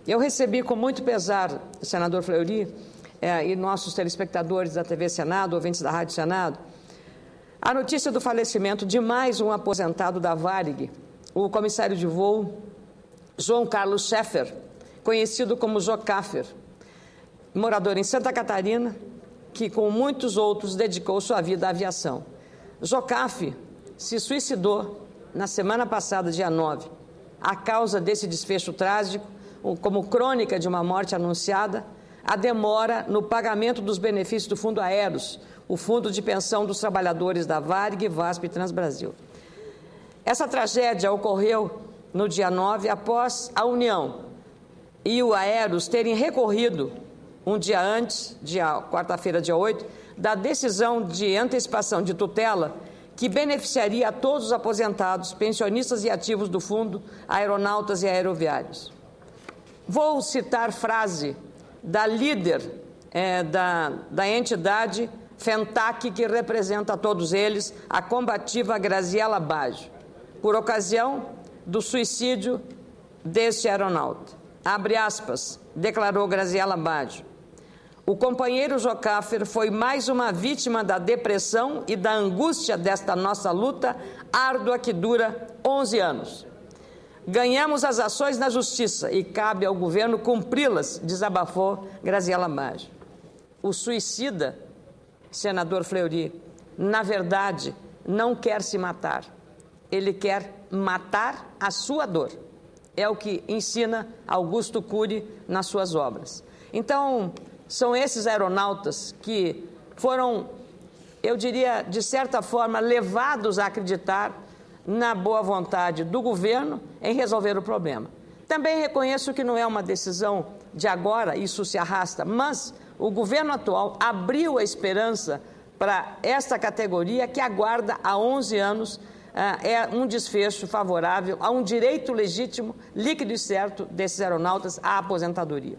Eu recebi com muito pesar, senador Fleury, e nossos telespectadores da TV Senado, ouvintes da Rádio Senado, a notícia do falecimento de mais um aposentado da Varig, o comissário de voo João Carlos Scheffer, conhecido como Jocafer, morador em Santa Catarina, que com muitos outros dedicou sua vida à aviação. Jocafer se suicidou na semana passada, dia 9, a causa desse desfecho trágico, como crônica de uma morte anunciada, a demora no pagamento dos benefícios do Fundo Aeros, o Fundo de Pensão dos Trabalhadores da Varig, VASP e Transbrasil. Essa tragédia ocorreu no dia 9, após a União e o Aeros terem recorrido, um dia antes, quarta-feira, dia 8, da decisão de antecipação de tutela que beneficiaria a todos os aposentados, pensionistas e ativos do Fundo, aeronautas e aeroviários. Vou citar frase da líder da entidade FENTAC, que representa a todos eles, a combativa Graziela Baggio, por ocasião do suicídio deste aeronauta. Abre aspas, declarou Graziela Baggio. O companheiro Jocafer foi mais uma vítima da depressão e da angústia desta nossa luta árdua que dura 11 anos. Ganhamos as ações na justiça e cabe ao governo cumpri-las, desabafou Graziela Baggio. O suicida, senador Fleury, na verdade, não quer se matar. Ele quer matar a sua dor. É o que ensina Augusto Cury nas suas obras. Então, são esses aeronautas que foram, eu diria, de certa forma, levados a acreditar na boa vontade do governo em resolver o problema. Também reconheço que não é uma decisão de agora, isso se arrasta, mas o governo atual abriu a esperança para esta categoria que aguarda há 11 anos um desfecho favorável a um direito legítimo, líquido e certo desses aeronautas à aposentadoria.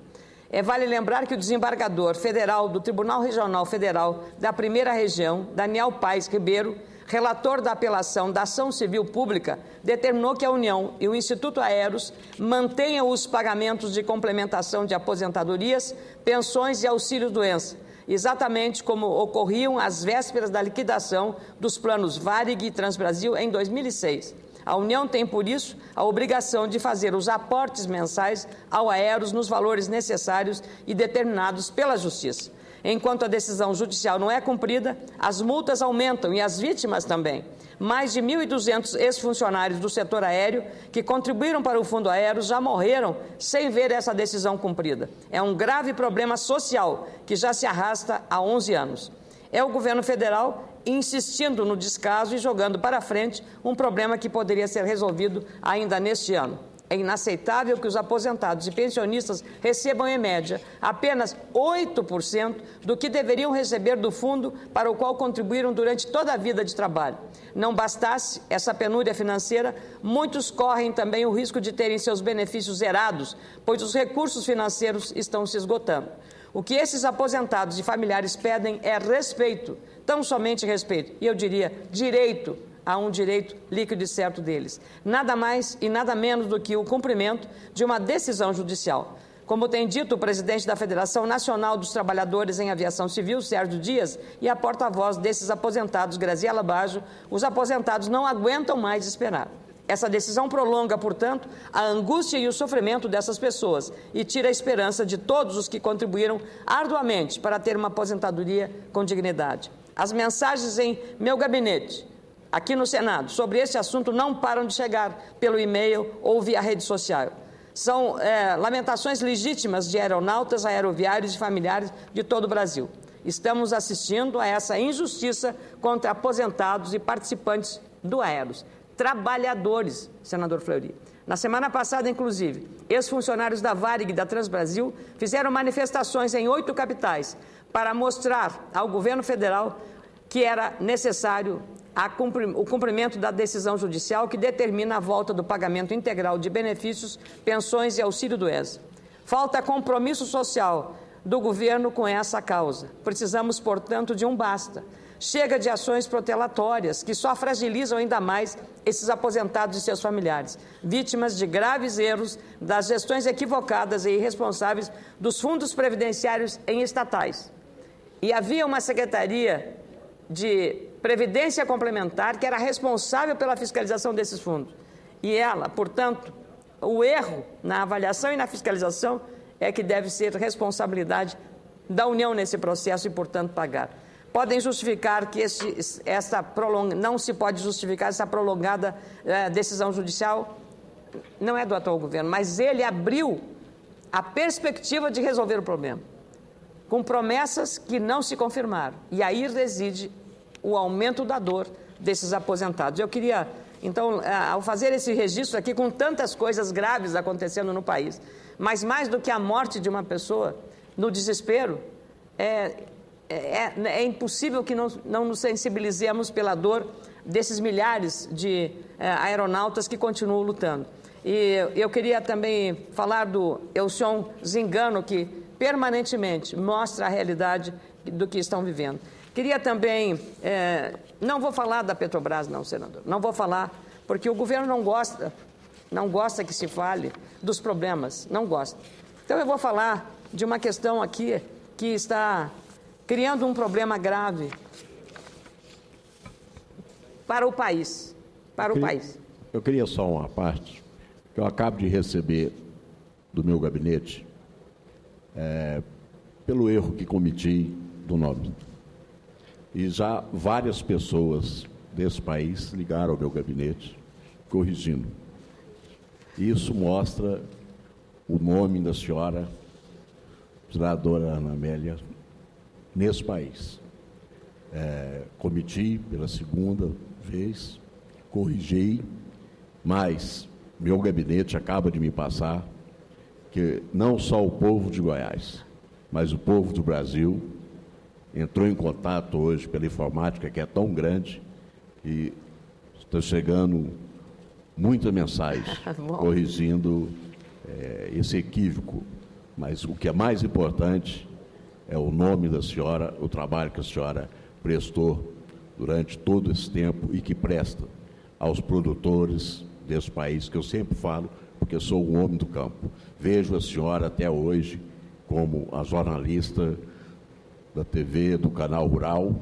Vale lembrar que o desembargador federal do Tribunal Regional Federal da Primeira Região, Daniel Paes Ribeiro, relator da apelação da ação civil pública, determinou que a União e o Instituto Aeros mantenham os pagamentos de complementação de aposentadorias, pensões e auxílio-doença, exatamente como ocorriam às vésperas da liquidação dos planos Varig e Transbrasil em 2006. A União tem, por isso, a obrigação de fazer os aportes mensais ao Aeros nos valores necessários e determinados pela Justiça. Enquanto a decisão judicial não é cumprida, as multas aumentam e as vítimas também. Mais de 1.200 ex-funcionários do setor aéreo que contribuíram para o Fundo Aeros já morreram sem ver essa decisão cumprida. É um grave problema social que já se arrasta há 11 anos. É o governo federal insistindo no descaso e jogando para frente um problema que poderia ser resolvido ainda neste ano. É inaceitável que os aposentados e pensionistas recebam, em média, apenas 8% do que deveriam receber do fundo para o qual contribuíram durante toda a vida de trabalho. Não bastasse essa penúria financeira, muitos correm também o risco de terem seus benefícios zerados, pois os recursos financeiros estão se esgotando. O que esses aposentados e familiares pedem é respeito, tão somente respeito, e eu diria direito, a um direito líquido e certo deles. Nada mais e nada menos do que o cumprimento de uma decisão judicial. Como tem dito o presidente da Federação Nacional dos Trabalhadores em Aviação Civil, Sérgio Dias, e a porta-voz desses aposentados, Graziela Baggio, os aposentados não aguentam mais esperar. Essa decisão prolonga, portanto, a angústia e o sofrimento dessas pessoas e tira a esperança de todos os que contribuíram arduamente para ter uma aposentadoria com dignidade. As mensagens em meu gabinete, aqui no Senado, sobre esse assunto não param de chegar pelo e-mail ou via rede social. São lamentações legítimas de aeronautas, aeroviários e familiares de todo o Brasil. Estamos assistindo a essa injustiça contra aposentados e participantes do Aeros. Trabalhadores, senador Fleury. Na semana passada, inclusive, ex-funcionários da Varig e da Transbrasil fizeram manifestações em 8 capitais para mostrar ao governo federal que era necessário o cumprimento da decisão judicial que determina a volta do pagamento integral de benefícios, pensões e auxílio-doença. Falta compromisso social do governo com essa causa. Precisamos, portanto, de um basta. Chega de ações protelatórias que só fragilizam ainda mais esses aposentados e seus familiares, vítimas de graves erros das gestões equivocadas e irresponsáveis dos fundos previdenciários em estatais. E havia uma Secretaria de Previdência Complementar que era responsável pela fiscalização desses fundos. E ela, portanto, o erro na avaliação e na fiscalização é que deve ser responsabilidade da União nesse processo e, portanto, pagar. Podem justificar que não se pode justificar essa prolongada decisão judicial, não é do atual governo, mas ele abriu a perspectiva de resolver o problema, com promessas que não se confirmaram. E aí reside o aumento da dor desses aposentados. Eu queria, então, ao fazer esse registro aqui, com tantas coisas graves acontecendo no país, mas mais do que a morte de uma pessoa, no desespero, é impossível que não nos sensibilizemos pela dor desses milhares de aeronautas que continuam lutando. E eu queria também falar do Elson Zingano, que permanentemente mostra a realidade do que estão vivendo. Queria também, não vou falar da Petrobras não, senador, não vou falar, porque o governo não gosta que se fale dos problemas, não gosta. Então eu vou falar de uma questão aqui que está criando um problema grave para o país. Eu queria só uma parte, que eu acabo de receber do meu gabinete, pelo erro que cometi do nome. E já várias pessoas desse país ligaram ao meu gabinete, corrigindo. Isso mostra o nome da senhora, senadora Ana Amélia, nesse país. Cometi pela segunda vez, corrigi, mas meu gabinete acaba de me passar que não só o povo de Goiás, mas o povo do Brasil entrou em contato hoje pela informática, que é tão grande, e está chegando muita mensagem corrigindo esse equívoco. Mas o que é mais importante é o nome da senhora, o trabalho que a senhora prestou durante todo esse tempo e que presta aos produtores desse país, que eu sempre falo, porque sou um homem do campo. Vejo a senhora até hoje como a jornalista da TV, do Canal Rural,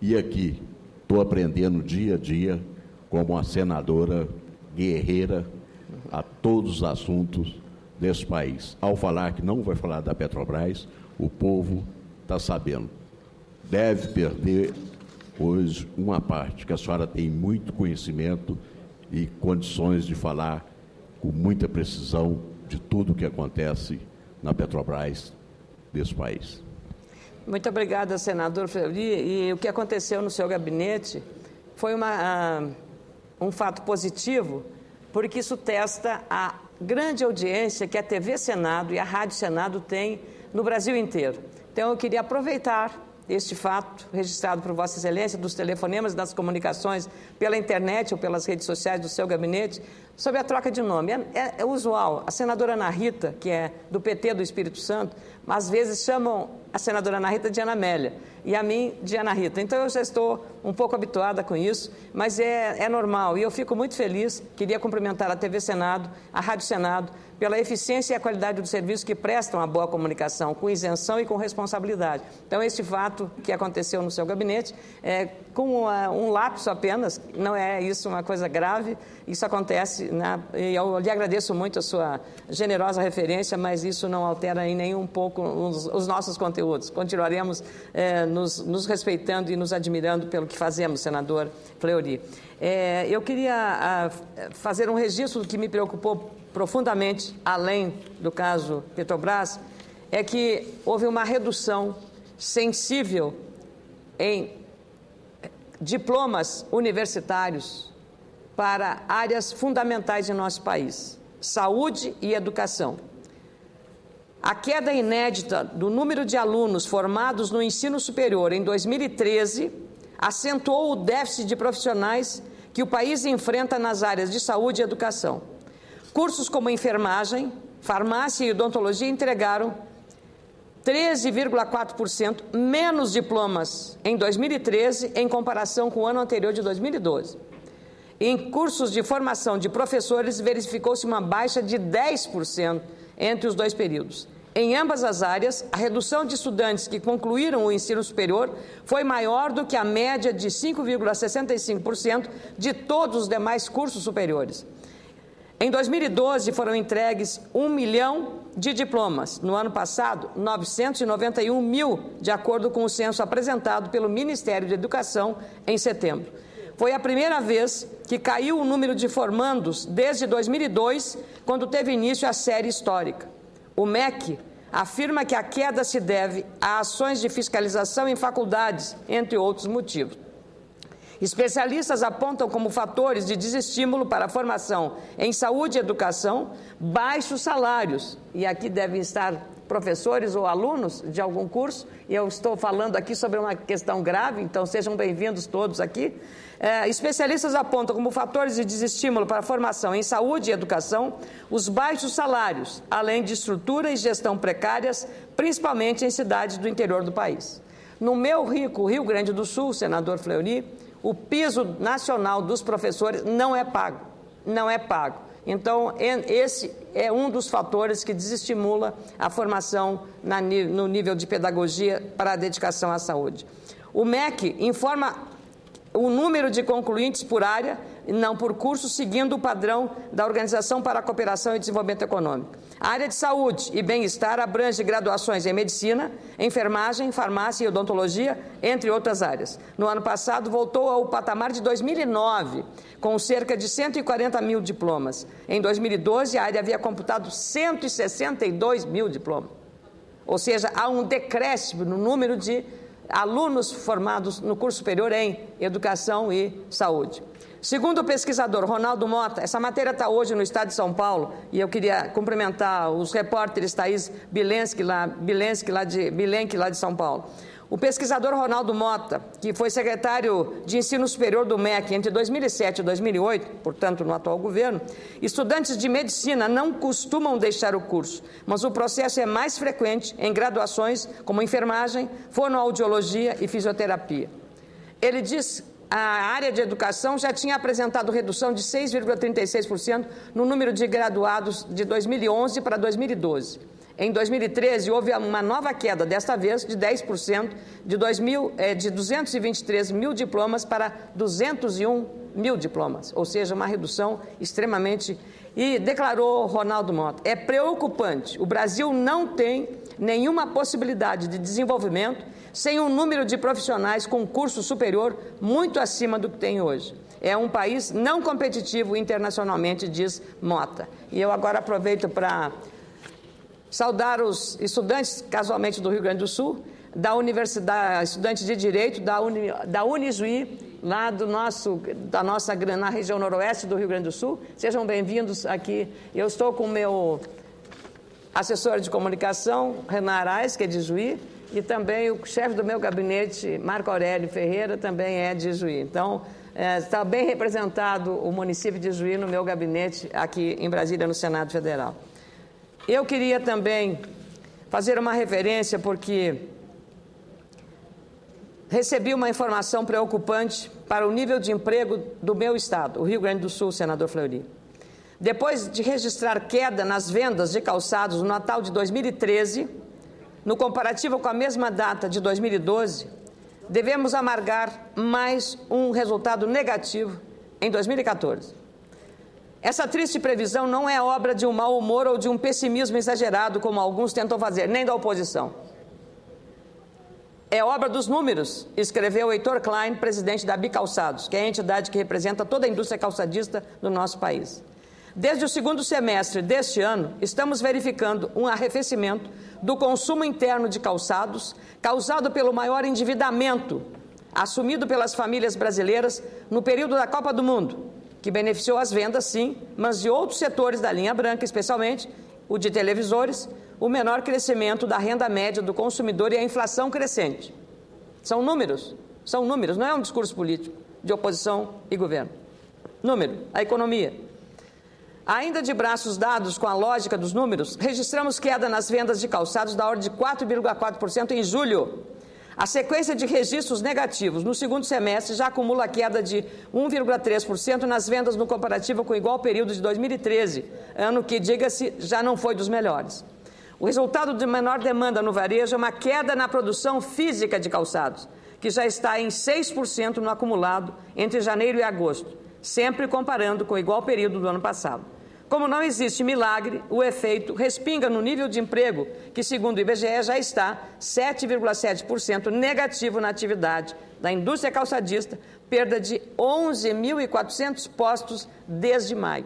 e aqui estou aprendendo dia a dia como a senadora guerreira a todos os assuntos desse país. Ao falar que não vai falar da Petrobras, o povo está sabendo. Deve perder hoje uma parte, que a senhora tem muito conhecimento e condições de falar com muita precisão de tudo o que acontece na Petrobras desse país. Muito obrigada, senador Fleury. E o que aconteceu no seu gabinete foi um fato positivo, porque isso testa a grande audiência que a TV Senado e a Rádio Senado têm no Brasil inteiro. Então, eu queria aproveitar este fato registrado por Vossa Excelência, dos telefonemas e das comunicações pela internet ou pelas redes sociais do seu gabinete, sobre a troca de nome. É usual. A senadora Ana Rita, que é do PT do Espírito Santo, às vezes chamam a senadora Ana Rita de Ana Amélia e a mim de Ana Rita. Então, eu já estou um pouco habituada com isso, mas é normal. E eu fico muito feliz, queria cumprimentar a TV Senado, a Rádio Senado, pela eficiência e a qualidade do serviço que prestam a boa comunicação, com isenção e com responsabilidade. Então, este fato que aconteceu no seu gabinete, com um lapso apenas, não é isso uma coisa grave, isso acontece, né? E eu lhe agradeço muito a sua generosa referência, mas isso não altera em nenhum pouco os nossos conteúdos. Continuaremos nos respeitando e nos admirando pelo que fazemos, senador Fleury. Eu queria fazer um registro do que me preocupou profundamente, além do caso Petrobras, é que houve uma redução sensível em diplomas universitários para áreas fundamentais de nosso país, saúde e educação. A queda inédita do número de alunos formados no ensino superior em 2013 acentuou o déficit de profissionais que o país enfrenta nas áreas de saúde e educação. Cursos como enfermagem, farmácia e odontologia entregaram 13,4% menos diplomas em 2013 em comparação com o ano anterior de 2012. Em cursos de formação de professores, verificou-se uma baixa de 10% entre os dois períodos. Em ambas as áreas, a redução de estudantes que concluíram o ensino superior foi maior do que a média de 5,65% de todos os demais cursos superiores. Em 2012, foram entregues 1 milhão de diplomas. No ano passado, 991 mil, de acordo com o censo apresentado pelo Ministério da Educação em setembro. Foi a primeira vez que caiu o número de formandos desde 2002, quando teve início a série histórica. O MEC afirma que a queda se deve a ações de fiscalização em faculdades, entre outros motivos. Especialistas apontam como fatores de desestímulo para a formação em saúde e educação, baixos salários, e aqui devem estar professores ou alunos de algum curso, e eu estou falando aqui sobre uma questão grave, então sejam bem-vindos todos aqui. Especialistas apontam como fatores de desestímulo para a formação em saúde e educação os baixos salários, além de estrutura e gestão precárias, principalmente em cidades do interior do país. No meu rico Rio Grande do Sul, senador Fleury, o piso nacional dos professores não é pago, não é pago. Então, esse é um dos fatores que desestimula a formação no nível de pedagogia para a dedicação à saúde. O MEC informa o número de concluintes por área, não por curso, seguindo o padrão da Organização para a Cooperação e Desenvolvimento Econômico. A área de saúde e bem-estar abrange graduações em medicina, enfermagem, farmácia e odontologia, entre outras áreas. No ano passado, voltou ao patamar de 2009, com cerca de 140 mil diplomas. Em 2012, a área havia computado 162 mil diplomas. Ou seja, há um decréscimo no número de alunos formados no curso superior em educação e saúde. Segundo o pesquisador Ronaldo Mota, essa matéria está hoje no Estado de São Paulo, e eu queria cumprimentar os repórteres Thaís Bilenski lá de São Paulo. O pesquisador Ronaldo Mota, que foi secretário de Ensino Superior do MEC entre 2007 e 2008, portanto no atual governo, estudantes de medicina não costumam deixar o curso, mas o processo é mais frequente em graduações como enfermagem, fonoaudiologia e fisioterapia. Ele diz que a área de educação já tinha apresentado redução de 6,36% no número de graduados de 2011 para 2012. Em 2013, houve uma nova queda, desta vez de 10%, de 223 mil diplomas para 201 mil diplomas, ou seja, uma redução extremamente... E declarou Ronaldo Mota, é preocupante, o Brasil não tem nenhuma possibilidade de desenvolvimento sem um número de profissionais com curso superior muito acima do que tem hoje. É um país não competitivo internacionalmente, diz Mota. E eu agora aproveito para saudar os estudantes, casualmente do Rio Grande do Sul, da Universidade, estudantes de Direito da Unijuí, lá na região noroeste do Rio Grande do Sul. Sejam bem-vindos aqui. Eu estou com o meu assessor de comunicação, Renan Arraes, que é de Juí, e também o chefe do meu gabinete, Marco Aurélio Ferreira, também é de Juí. Então, está bem representado o município de Juí no meu gabinete aqui em Brasília, no Senado Federal. Eu queria também fazer uma referência, porque recebi uma informação preocupante para o nível de emprego do meu estado, o Rio Grande do Sul, senador Fleury. Depois de registrar queda nas vendas de calçados no Natal de 2013, no comparativo com a mesma data de 2012, devemos amargar mais um resultado negativo em 2014. Essa triste previsão não é obra de um mau humor ou de um pessimismo exagerado, como alguns tentam fazer, nem da oposição. É obra dos números, escreveu Heitor Klein, presidente da Bicalçados, que é a entidade que representa toda a indústria calçadista do nosso país. Desde o segundo semestre deste ano, estamos verificando um arrefecimento do consumo interno de calçados, causado pelo maior endividamento assumido pelas famílias brasileiras no período da Copa do Mundo, que beneficiou as vendas, sim, mas de outros setores da linha branca, especialmente o de televisores, o menor crescimento da renda média do consumidor e a inflação crescente. São números, não é um discurso político de oposição e governo. Número, a economia. Ainda de braços dados com a lógica dos números, registramos queda nas vendas de calçados da ordem de 4,4% em julho. A sequência de registros negativos no segundo semestre já acumula queda de 1,3% nas vendas no comparativo com o igual período de 2013, ano que, diga-se, já não foi dos melhores. O resultado de menor demanda no varejo é uma queda na produção física de calçados, que já está em 6% no acumulado entre janeiro e agosto, sempre comparando com o igual período do ano passado. Como não existe milagre, o efeito respinga no nível de emprego, que, segundo o IBGE, já está 7,7% negativo na atividade da indústria calçadista, perda de 11.400 postos desde maio.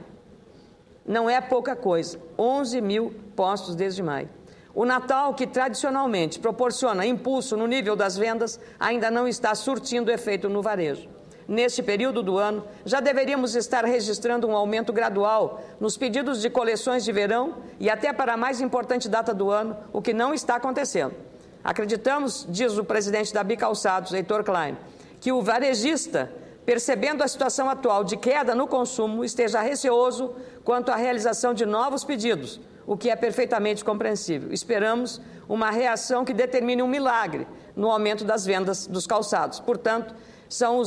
Não é pouca coisa, 11 mil postos desde maio. O Natal, que tradicionalmente proporciona impulso no nível das vendas, ainda não está surtindo efeito no varejo. Neste período do ano, já deveríamos estar registrando um aumento gradual nos pedidos de coleções de verão e até para a mais importante data do ano, o que não está acontecendo. Acreditamos, diz o presidente da Bicalçados, Heitor Klein, que o varejista, percebendo a situação atual de queda no consumo, esteja receoso quanto à realização de novos pedidos, o que é perfeitamente compreensível. Esperamos uma reação que determine um milagre no aumento das vendas dos calçados. Portanto, são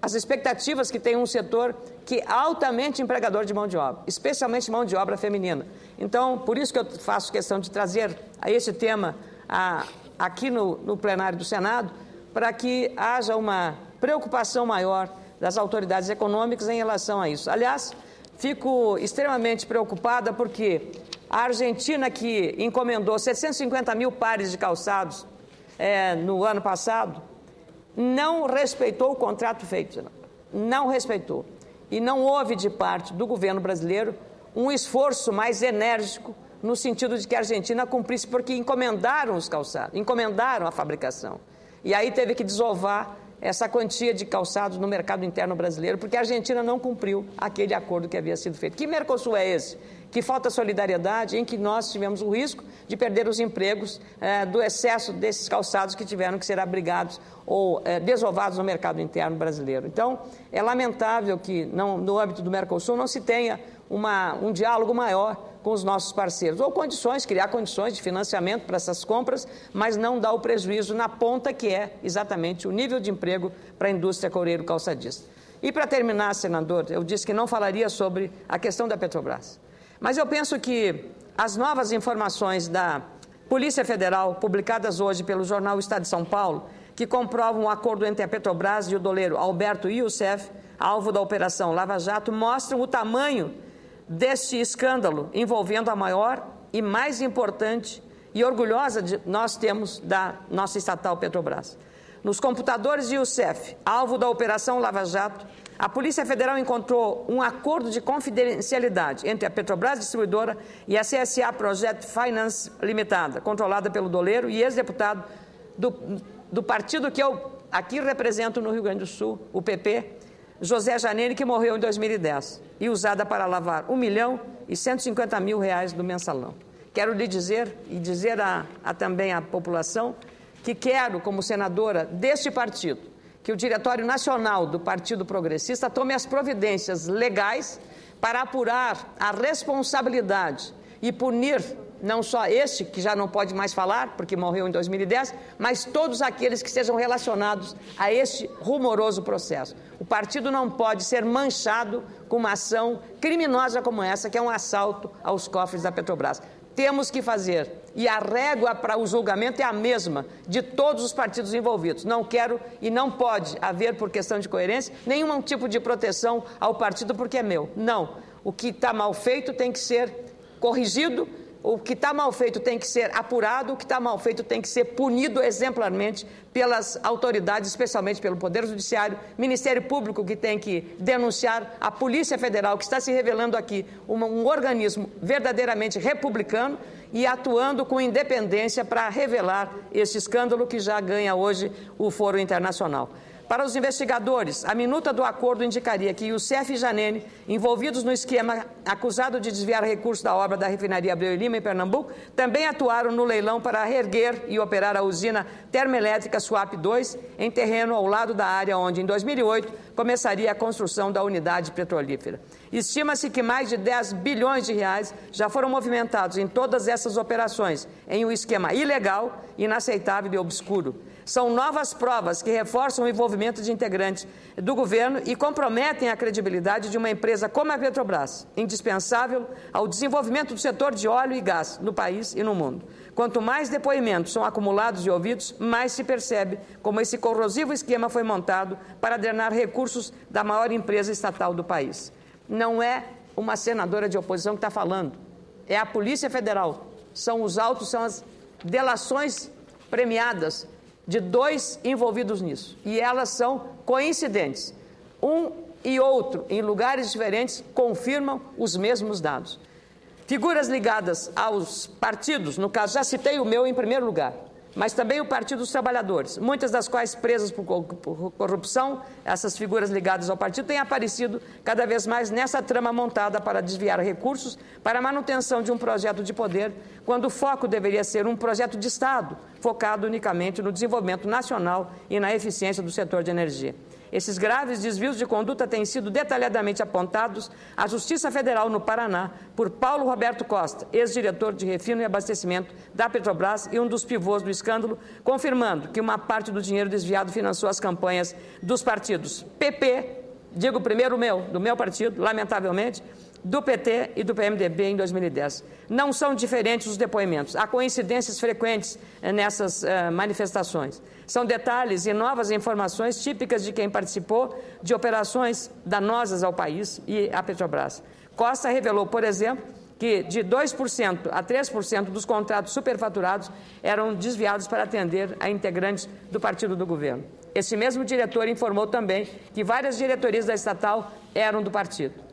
as expectativas que tem um setor que é altamente empregador de mão de obra, especialmente mão de obra feminina. Então, por isso que eu faço questão de trazer esse tema aqui no plenário do Senado, para que haja uma preocupação maior das autoridades econômicas em relação a isso. Aliás, fico extremamente preocupada porque a Argentina, que encomendou 750 mil pares de calçados no ano passado, não respeitou o contrato feito, não respeitou. E não houve de parte do governo brasileiro um esforço mais enérgico no sentido de que a Argentina cumprisse, porque encomendaram os calçados, encomendaram a fabricação. E aí teve que desovar essa quantia de calçados no mercado interno brasileiro, porque a Argentina não cumpriu aquele acordo que havia sido feito. Que Mercosul é esse? Que falta solidariedade, em que nós tivemos o risco de perder os empregos do excesso desses calçados que tiveram que ser abrigados ou desovados no mercado interno brasileiro. Então, é lamentável que no âmbito do Mercosul não se tenha um diálogo maior com os nossos parceiros, ou criar condições de financiamento para essas compras, mas não dar o prejuízo na ponta, que é exatamente o nível de emprego para a indústria coureiro-calçadista. E para terminar, senador, eu disse que não falaria sobre a questão da Petrobras. Mas eu penso que as novas informações da Polícia Federal, publicadas hoje pelo jornal Estado de São Paulo, que comprovam um acordo entre a Petrobras e o doleiro Alberto Youssef, alvo da Operação Lava Jato, mostram o tamanho deste escândalo envolvendo a maior e mais importante e orgulhosa nós temos da nossa estatal Petrobras. Nos computadores de Youssef, alvo da Operação Lava Jato, a Polícia Federal encontrou um acordo de confidencialidade entre a Petrobras Distribuidora e a CSA Project Finance Limitada, controlada pelo doleiro e ex-deputado do partido que eu aqui represento no Rio Grande do Sul, o PP, José Janine, que morreu em 2010, e usada para lavar R$1.150.000 do mensalão. Quero lhe dizer, e dizer também à população, que quero, como senadora deste partido, que o Diretório Nacional do Partido Progressista tome as providências legais para apurar a responsabilidade e punir não só este, que já não pode mais falar, porque morreu em 2010, mas todos aqueles que sejam relacionados a este rumoroso processo. O partido não pode ser manchado com uma ação criminosa como essa, que é um assalto aos cofres da Petrobras. Temos que fazer, e a régua para o julgamento é a mesma de todos os partidos envolvidos. Não quero e não pode haver, por questão de coerência, nenhum tipo de proteção ao partido porque é meu. Não. O que está mal feito tem que ser corrigido, o que está mal feito tem que ser apurado, o que está mal feito tem que ser punido exemplarmente pelas autoridades, especialmente pelo Poder Judiciário, Ministério Público, que tem que denunciar, a Polícia Federal, que está se revelando aqui um organismo verdadeiramente republicano e atuando com independência para revelar esse escândalo que já ganha hoje o foro internacional. Para os investigadores, a minuta do acordo indicaria que Youssef e Janine envolvidos no esquema acusado de desviar recursos da obra da refinaria Abreu e Lima, em Pernambuco, também atuaram no leilão para reerguer e operar a usina termoelétrica Suape 2, em terreno ao lado da área onde, em 2008, começaria a construção da unidade petrolífera. Estima-se que mais de 10 bilhões de reais já foram movimentados em todas essas operações, em um esquema ilegal, inaceitável e obscuro. São novas provas que reforçam o envolvimento de integrantes do governo e comprometem a credibilidade de uma empresa como a Petrobras, indispensável ao desenvolvimento do setor de óleo e gás no país e no mundo. Quanto mais depoimentos são acumulados e ouvidos, mais se percebe como esse corrosivo esquema foi montado para drenar recursos da maior empresa estatal do país. Não é uma senadora de oposição que está falando, é a Polícia Federal. São os autos, são as delações premiadas de 2 envolvidos nisso. E elas são coincidentes. Um e outro, em lugares diferentes, confirmam os mesmos dados. Figuras ligadas aos partidos, no caso, já citei o meu em primeiro lugar, mas também o Partido dos Trabalhadores, muitas das quais presas por corrupção, essas figuras ligadas ao partido têm aparecido cada vez mais nessa trama montada para desviar recursos para a manutenção de um projeto de poder, quando o foco deveria ser um projeto de Estado, focado unicamente no desenvolvimento nacional e na eficiência do setor de energia. Esses graves desvios de conduta têm sido detalhadamente apontados à Justiça Federal no Paraná por Paulo Roberto Costa, ex-diretor de refino e abastecimento da Petrobras e um dos pivôs do escândalo, confirmando que uma parte do dinheiro desviado financiou as campanhas dos partidos PP, digo primeiro do meu partido, lamentavelmente, do PT e do PMDB em 2010. Não são diferentes os depoimentos. Há coincidências frequentes nessas manifestações. São detalhes e novas informações típicas de quem participou de operações danosas ao país e à Petrobras. Costa revelou, por exemplo, que de 2% a 3% dos contratos superfaturados eram desviados para atender a integrantes do partido do governo. Esse mesmo diretor informou também que várias diretorias da estatal eram do partido.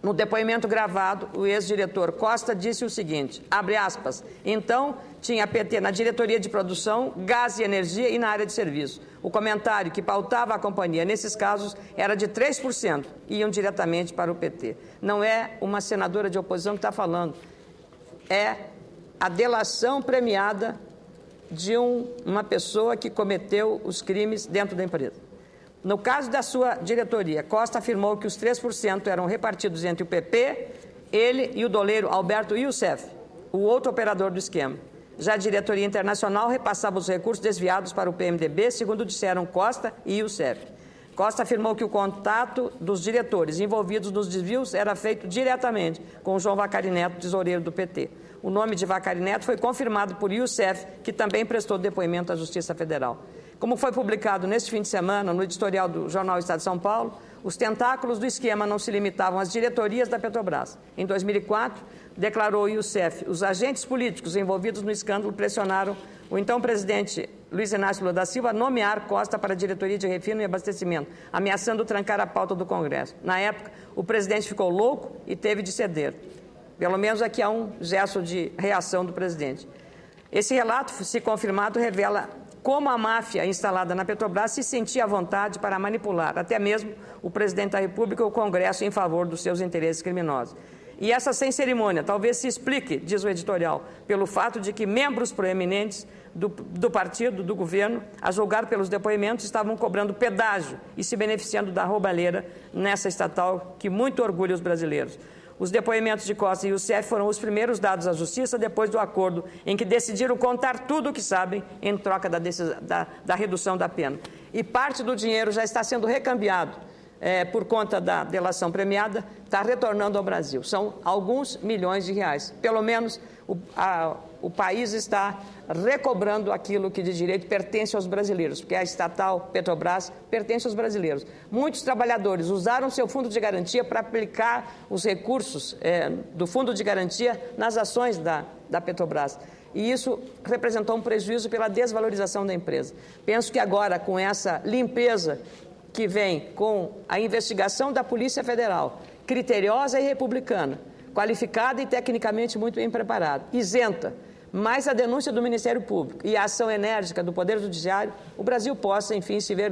No depoimento gravado, o ex-diretor Costa disse o seguinte, abre aspas, então tinha PT na diretoria de produção, gás e energia e na área de serviço. O comentário que pautava a companhia nesses casos era de 3%, iam diretamente para o PT. Não é uma senadora de oposição que está falando, é a delação premiada de uma pessoa que cometeu os crimes dentro da empresa. No caso da sua diretoria, Costa afirmou que os 3% eram repartidos entre o PP, ele e o doleiro Alberto Youssef, o outro operador do esquema. Já a diretoria internacional repassava os recursos desviados para o PMDB, segundo disseram Costa e Youssef. Costa afirmou que o contato dos diretores envolvidos nos desvios era feito diretamente com o João Vacari Neto, tesoureiro do PT. O nome de Vacari Neto foi confirmado por Youssef, que também prestou depoimento à Justiça Federal. Como foi publicado neste fim de semana no editorial do jornal Estado de São Paulo, os tentáculos do esquema não se limitavam às diretorias da Petrobras. Em 2004, declarou Youssef, os agentes políticos envolvidos no escândalo pressionaram o então presidente Luiz Inácio Lula da Silva a nomear Costa para a diretoria de refino e abastecimento, ameaçando trancar a pauta do Congresso. Na época, o presidente ficou louco e teve de ceder. Pelo menos aqui há um gesto de reação do presidente. Esse relato, se confirmado, revela como a máfia instalada na Petrobras se sentia à vontade para manipular até mesmo o presidente da República ou o Congresso em favor dos seus interesses criminosos. E essa sem cerimônia talvez se explique, diz o editorial, pelo fato de que membros proeminentes do partido, do governo, a julgar pelos depoimentos, estavam cobrando pedágio e se beneficiando da roubalheira nessa estatal que muito orgulha os brasileiros. Os depoimentos de Costa e Youssef foram os primeiros dados à Justiça depois do acordo em que decidiram contar tudo o que sabem em troca da redução da pena. E parte do dinheiro já está sendo recambiado por conta da delação premiada, está retornando ao Brasil. São alguns milhões de reais. Pelo menos o país está recobrando aquilo que de direito pertence aos brasileiros, porque a estatal Petrobras pertence aos brasileiros. Muitos trabalhadores usaram seu fundo de garantia para aplicar os recursos do fundo de garantia nas ações da Petrobras. E isso representou um prejuízo pela desvalorização da empresa. Penso que agora, com essa limpeza que vem com a investigação da Polícia Federal, criteriosa e republicana, qualificada e tecnicamente muito bem preparada, isenta, mais a denúncia do Ministério Público e a ação enérgica do Poder Judiciário, o Brasil possa, enfim, se ver